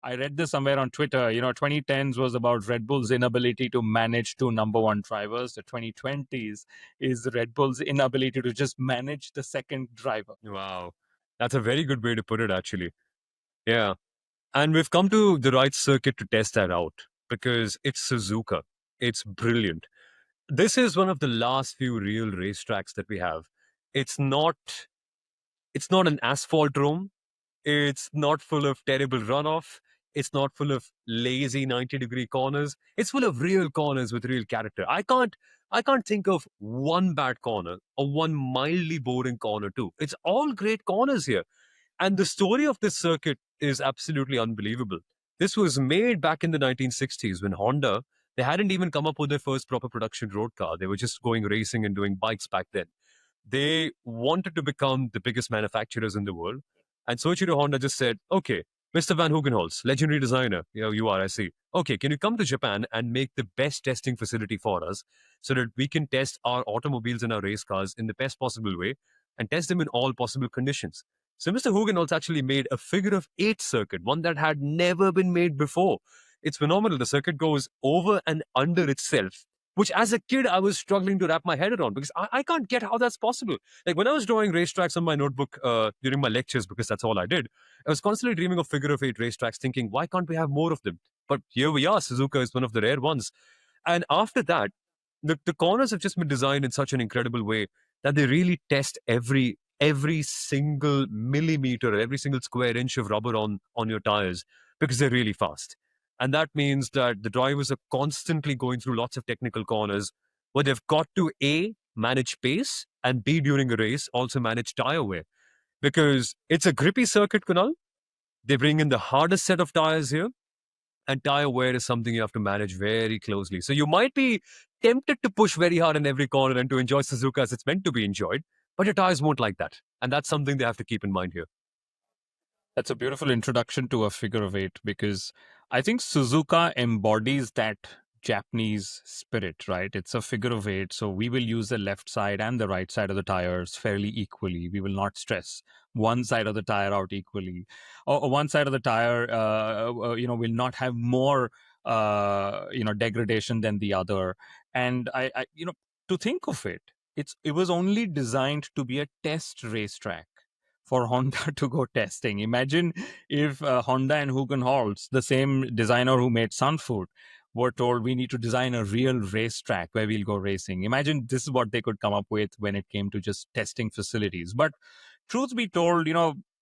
I read this somewhere on Twitter. 2010s was about Red Bull's inability to manage two number one drivers. The 2020s is Red Bull's inability to just manage the second driver. Wow. That's a very good way to put it, actually. Yeah. And we've come to the right circuit to test that out because it's Suzuka. It's brilliant. This is one of the last few real racetracks that we have. It's not it's not an asphalt dome. It's not full of terrible runoff. It's not full of lazy 90-degree corners. It's full of real corners with real character. I can't think of one bad corner or one mildly boring corner too. It's all great corners here. And the story of this circuit is absolutely unbelievable. This was made back in the 1960s when Honda, they hadn't even come up with their first proper production road car. They were just going racing and doing bikes back then. They wanted to become the biggest manufacturers in the world. And Soichiro Honda just said, okay, Mr. Van Hogenholz, legendary designer, you are, I see. Okay, can you come to Japan and make the best testing facility for us so that we can test our automobiles and our race cars in the best possible way and test them in all possible conditions? So Mr. Hogenholz actually made a figure of eight circuit, one that had never been made before. It's phenomenal. The circuit goes over and under itself, which as a kid I was struggling to wrap my head around because I can't get how that's possible. Like when I was drawing racetracks on my notebook during my lectures, because that's all I did, I was constantly dreaming of figure of eight racetracks, thinking, why can't we have more of them? But here we are. Suzuka is one of the rare ones. And after that, the corners have just been designed in such an incredible way that they really test every single millimeter, every single square inch of rubber on your tires because they're really fast. And that means that the drivers are constantly going through lots of technical corners where they've got to A, manage pace, and B, during a race, also manage tire wear. Because it's a grippy circuit, Kunal. They bring in the hardest set of tires here, and tire wear is something you have to manage very closely. So you might be tempted to push very hard in every corner and to enjoy Suzuka as it's meant to be enjoyed, but your tires won't like that. And that's something they have to keep in mind here. That's a beautiful introduction to a figure of eight because I think Suzuka embodies that Japanese spirit, right? It's a figure of eight. So we will use the left side and the right side of the tires fairly equally. We will not stress one side of the tire out equally. Or one side of the tire, will not have more, degradation than the other. And to think of it, it was only designed to be a test racetrack for Honda to go testing. Imagine if Honda and Hugenholz, the same designer who made Sunfood, were told we need to design a real racetrack where we'll go racing. Imagine this is what they could come up with when it came to just testing facilities. But truth be told,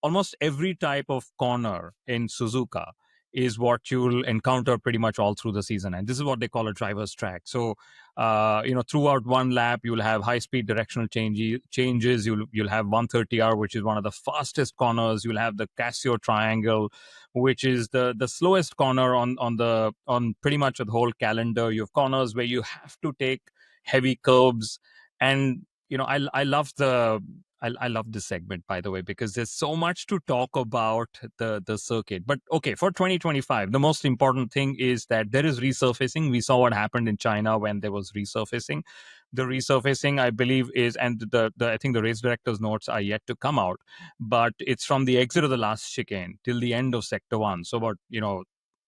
almost every type of corner in Suzuka is what you'll encounter pretty much all through the season. And this is what they call a driver's track. So, throughout one lap, you'll have high-speed directional changes. You'll have 130R, which is one of the fastest corners. You'll have the Casio Triangle, which is the slowest corner on pretty much the whole calendar. You have corners where you have to take heavy curbs, and I love I love this segment, by the way, because there's so much to talk about the circuit. But okay, for 2025, the most important thing is that there is resurfacing. We saw what happened in China when there was resurfacing. The resurfacing, I believe, is, and I think the race director's notes are yet to come out, but it's from the exit of the last chicane till the end of sector one. So about,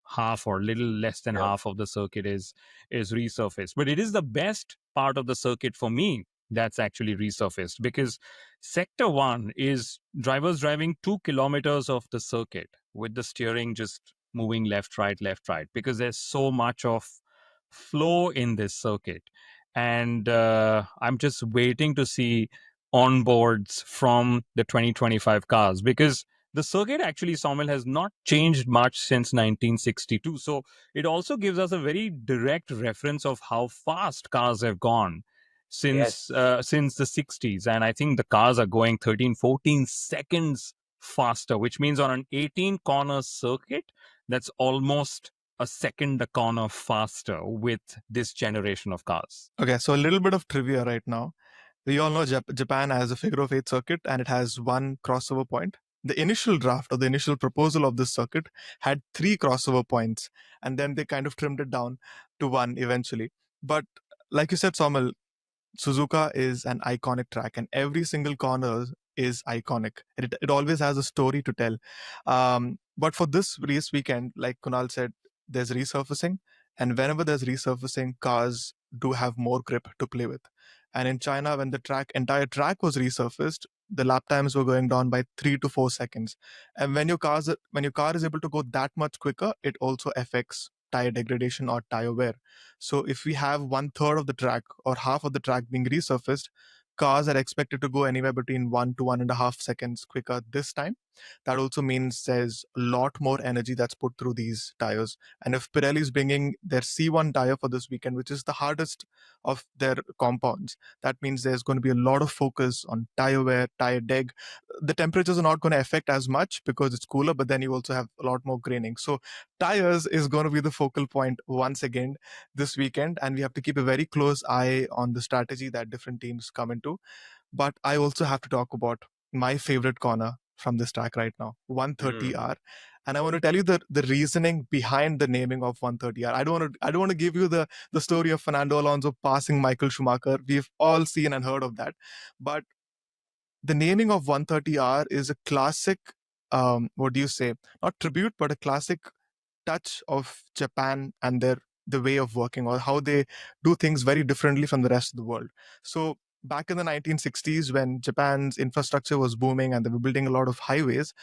half or little less than half of the circuit is resurfaced. But it is the best part of the circuit for me that's actually resurfaced because sector one is drivers driving 2 kilometers of the circuit with the steering just moving left, right, because there's so much of flow in this circuit. And I'm just waiting to see onboards from the 2025 cars because the circuit actually, Soumil, has not changed much since 1962. So it also gives us a very direct reference of how fast cars have gone since the 60s. And I think the cars are going 13, 14 seconds faster, which means on an 18 corner circuit, that's almost a second a corner faster with this generation of cars. Okay, so a little bit of trivia right now. We all know Japan has a figure of eight circuit and it has one crossover point. The initial draft or the initial proposal of this circuit had 3 crossover points, and then they kind of trimmed it down to 1 eventually. But like you said, Soumil, Suzuka is an iconic track, and every single corner is iconic. It always has a story to tell. But for this race weekend, like Kunal said, there's resurfacing. And whenever there's resurfacing, cars do have more grip to play with. And in China, when the entire track was resurfaced, the lap times were going down by 3 to 4 seconds. And when your car is able to go that much quicker, it also affects tire degradation or tire wear. So if we have one third of the track or half of the track being resurfaced, cars are expected to go anywhere between 1 to 1.5 seconds quicker this time. That also means there's a lot more energy that's put through these tires. And if Pirelli is bringing their C1 tire for this weekend, which is the hardest of their compounds, that means there's going to be a lot of focus on tire wear, tire deg. The temperatures are not going to affect as much because it's cooler, but then you also have a lot more graining. So tires is going to be the focal point once again this weekend, and we have to keep a very close eye on the strategy that different teams come into. But I also have to talk about my favorite corner from this track right now, 130R. And I want to tell you the reasoning behind the naming of 130R. I don't want to give you the story of Fernando Alonso passing Michael Schumacher. We've all seen and heard of that. But the naming of 130R is a classic, what do you say? Not tribute, but a classic touch of Japan and the way of working, or how they do things very differently from the rest of the world. So back in the 1960s, when Japan's infrastructure was booming and they were building a lot of highways,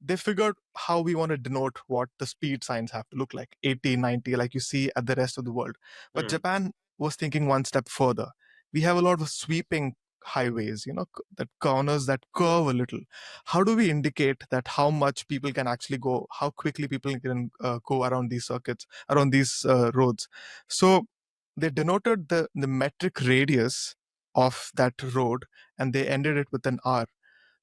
they figured how we want to denote what the speed signs have to look like, 80, 90, like you see at the rest of the world. But Japan was thinking one step further. We have a lot of sweeping highways, that corners that curve a little. How do we indicate that how much people can actually go, how quickly people can go around these circuits, around these roads? So they denoted the metric radius of that road, and they ended it with an R.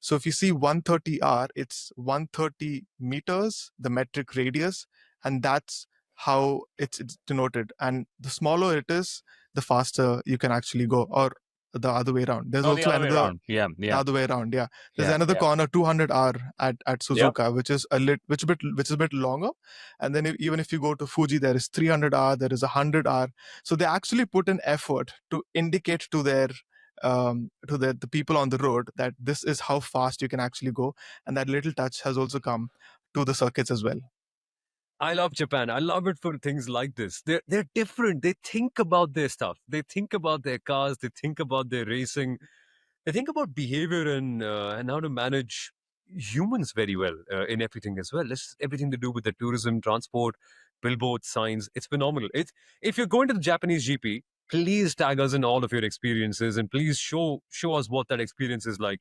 So if you see 130R, it's 130 meters, the metric radius, and that's how it's denoted. And the smaller it is, the faster you can actually go, or the other way around. There's Oh, the also other way another around. Yeah, the yeah, other way around. Yeah, there's yeah, another yeah. corner, 200R at Yep. Suzuka, which is which is a bit longer. And then even if you go to Fuji, there is 300R, there is 100R. So they actually put an effort to indicate to the people on the road that this is how fast you can actually go, and that little touch has also come to the circuits as well. I love Japan. I love it for things like this. They're different. They think about their stuff. They think about their cars. They think about their racing. They think about behavior and how to manage humans very well in everything as well. It's everything to do with the tourism, transport, billboards, signs. It's phenomenal. It's if you're going to the Japanese GP, please tag us in all of your experiences and please show us what that experience is like.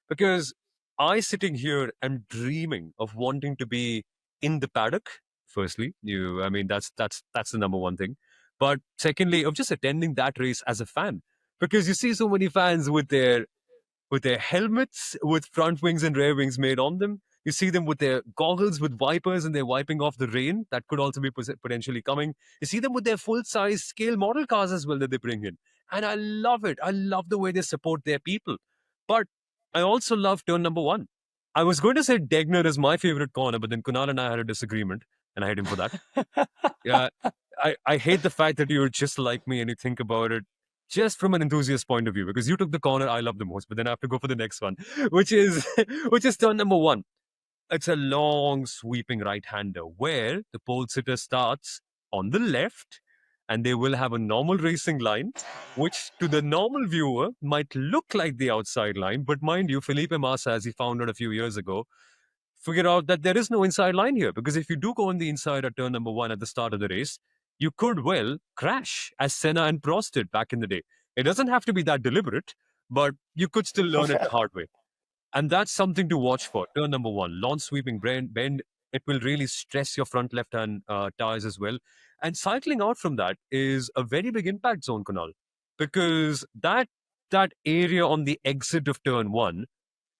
Because I sitting here am dreaming of wanting to be in the paddock. Firstly, I mean that's the number one thing. But secondly, of just attending that race as a fan, because you see so many fans with their helmets with front wings and rear wings made on them. You see them with their goggles with wipers and they're wiping off the rain that could also be potentially coming. You see them with their full size scale model cars as well that they bring in. And I love it. I love the way they support their people. But I also love turn number one. I was going to say Degner is my favorite corner, but then Kunal and I had a disagreement and I hate him for that. Yeah, I hate the fact that you're just like me and you think about it just from an enthusiast point of view because you took the corner I love the most, but then I have to go for the next one, which is which is turn number one. It's a long sweeping right hander where the pole sitter starts on the left and they will have a normal racing line, which to the normal viewer might look like the outside line. But mind you, Felipe Massa, as he found out a few years ago, figure out that there is no inside line here because if you do go on the inside at turn number one at the start of the race, you could well crash as Senna and Prost did back in the day. It doesn't have to be that deliberate, but you could still learn it the hard way. And that's something to watch for. Turn number one, launch sweeping bend. It will really stress your front left hand tires as well. And cycling out from that is a very big impact zone, Kunal, because that area on the exit of turn one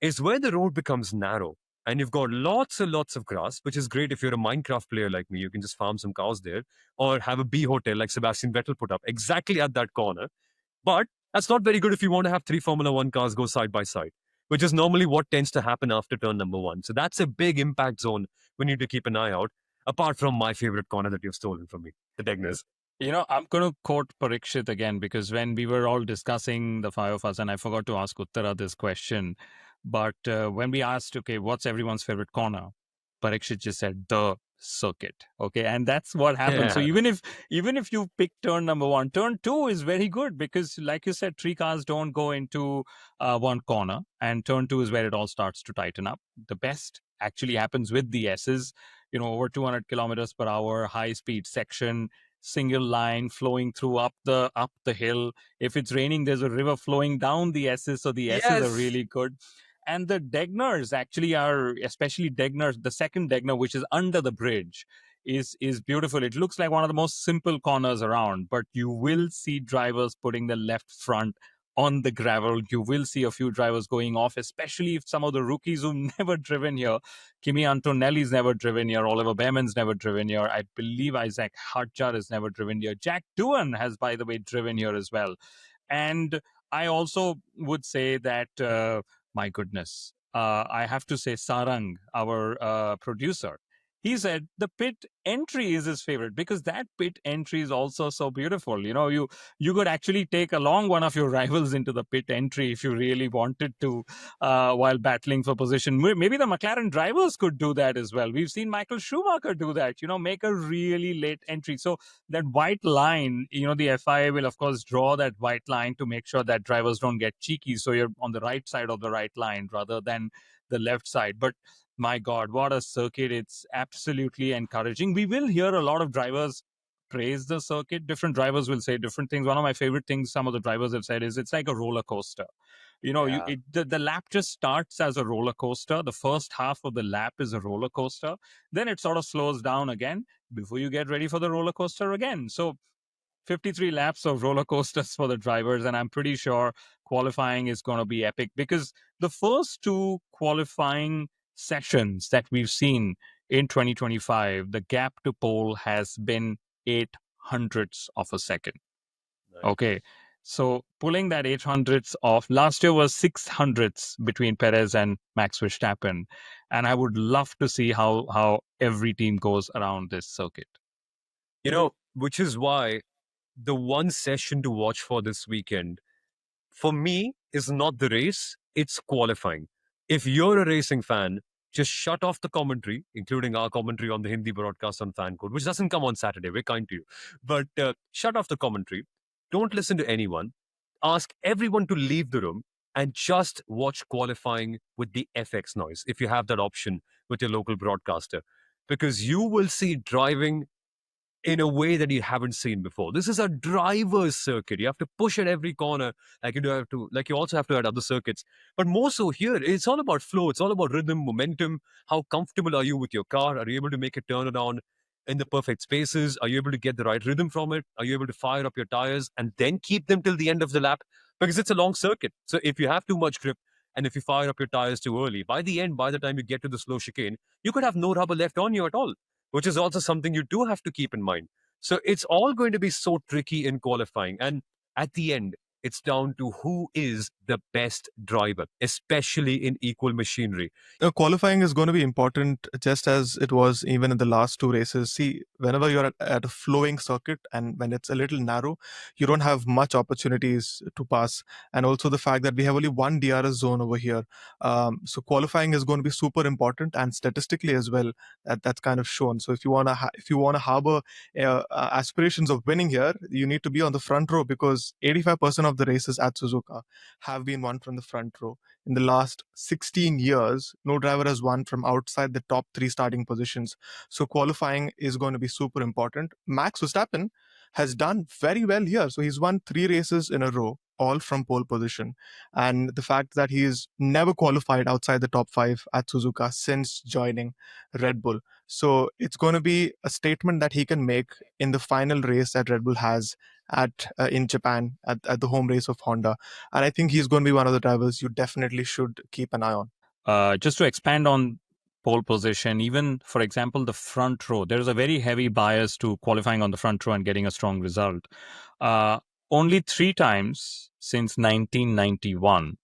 is where the road becomes narrow. And you've got lots and lots of grass, which is great if you're a Minecraft player like me. You can just farm some cows there or have a bee hotel like Sebastian Vettel put up exactly at that corner. But that's not very good if you want to have three Formula One cars go side by side, which is normally what tends to happen after turn number one. So that's a big impact zone we need to keep an eye out, apart from my favorite corner that you've stolen from me, the Degners. I'm going to quote Parikshit again because when we were all discussing, the five of us, and I forgot to ask Uttara this question, but when we asked, okay, what's everyone's favorite corner? Parikshit just said, the circuit. Okay. And that's what happens. So Yeah. even if you pick turn number one, turn two is very good because, like you said, three cars don't go into one corner, and turn two is where it all starts to tighten up. The best actually happens with the S's, over 200 kilometers per hour, high speed section, single line flowing through up the hill. If it's raining, there's a river flowing down the S's, so the S's are Yes. really good. And the Degners actually are, especially Degners, the second Degner, which is under the bridge, is beautiful. It looks like one of the most simple corners around, but you will see drivers putting the left front on the gravel. You will see a few drivers going off, especially if some of the rookies who've never driven here. Kimi Antonelli's never driven here. Oliver Behrman's never driven here. I believe Isaac Hadjar has never driven here. Jack Doohan has, by the way, driven here as well. And I also would say that, my goodness, I have to say Sarang, our producer, he said the pit entry is his favorite because that pit entry is also so beautiful. You could actually take along one of your rivals into the pit entry if you really wanted to, while battling for position. Maybe the McLaren drivers could do that as well. We've seen Michael Schumacher do that, make a really late entry. So that white line, the FIA will, of course, draw that white line to make sure that drivers don't get cheeky. So you're on the right side of the right line rather than the left side. But my God, what a circuit. It's absolutely encouraging. We will hear a lot of drivers praise the circuit. Different drivers will say different things. One of my favorite things some of the drivers have said is it's like a roller coaster. Yeah. The lap just starts as a roller coaster. The first half of the lap is a roller coaster. Then it sort of slows down again before you get ready for the roller coaster again. So 53 laps of roller coasters for the drivers, and I'm pretty sure qualifying is going to be epic because the first two qualifying sessions that we've seen in 2025, the gap to pole has been 800ths of a second. Nice. Okay. So pulling that 800ths off, last year was 600ths between Perez and Max Verstappen. And I would love to see how every team goes around this circuit. Which is why the one session to watch for this weekend, for me, is not the race, it's qualifying. If you're a racing fan, just shut off the commentary, including our commentary on the Hindi broadcast on Fan Code, which doesn't come on Saturday. We're kind to you. But shut off the commentary. Don't listen to anyone. Ask everyone to leave the room and just watch qualifying with the FX noise, if you have that option with your local broadcaster. Because you will see driving in a way that you haven't seen before. This is a driver's circuit. You have to push at every corner, like you also have to at other circuits. But more so here, it's all about flow. It's all about rhythm, momentum. How comfortable are you with your car? Are you able to make it turn around in the perfect spaces? Are you able to get the right rhythm from it? Are you able to fire up your tires and then keep them till the end of the lap? Because it's a long circuit. So if you have too much grip and if you fire up your tires too early, by the end, by the time you get to the slow chicane, you could have no rubber left on you at all, which is also something you do have to keep in mind. So it's all going to be so tricky in qualifying. And at the end, it's down to who is the best driver, especially in equal machinery. Qualifying is going to be important just as it was even in the last two races. See, whenever you're at a flowing circuit and when it's a little narrow, you don't have much opportunities to pass. And also the fact that we have only one DRS zone over here. So qualifying is going to be super important, and statistically as well, that's kind of shown. So if you want to harbor aspirations of winning here, you need to be on the front row because 85% of the races at Suzuka have been won from the front row. In the last 16 years, no driver has won from outside the top three starting positions. So qualifying is going to be super important. Max Verstappen has done very well here. So he's won 3 races in a row, all from pole position. And the fact that he's never qualified outside the top 5 at Suzuka since joining Red Bull. So it's going to be a statement that he can make in the final race that Red Bull has at in Japan at the home race of Honda. And I think he's going to be one of the drivers you definitely should keep an eye on. Just to expand on pole position, even for example, the front row, there's a very heavy bias to qualifying on the front row and getting a strong result. Only 3 times since 1991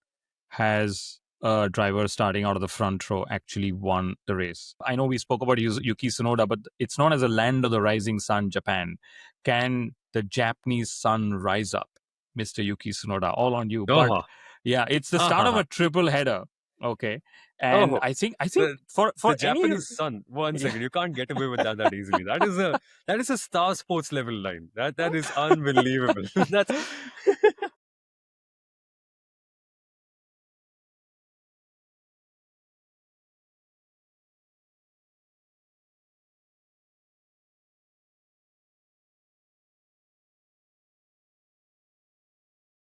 has a driver starting out of the front row actually won the race. I know we spoke about Yuki Tsunoda, but it's known as a land of the rising sun, Japan. Can the Japanese sun rise up, Mr. Yuki Tsunoda? All on you. But Oh, yeah, it's the start of a triple header. Okay, and Oh, I think the for the any Japanese sun. One yeah. second, you can't get away with that easily. That is a Star Sports level line. That is unbelievable. That's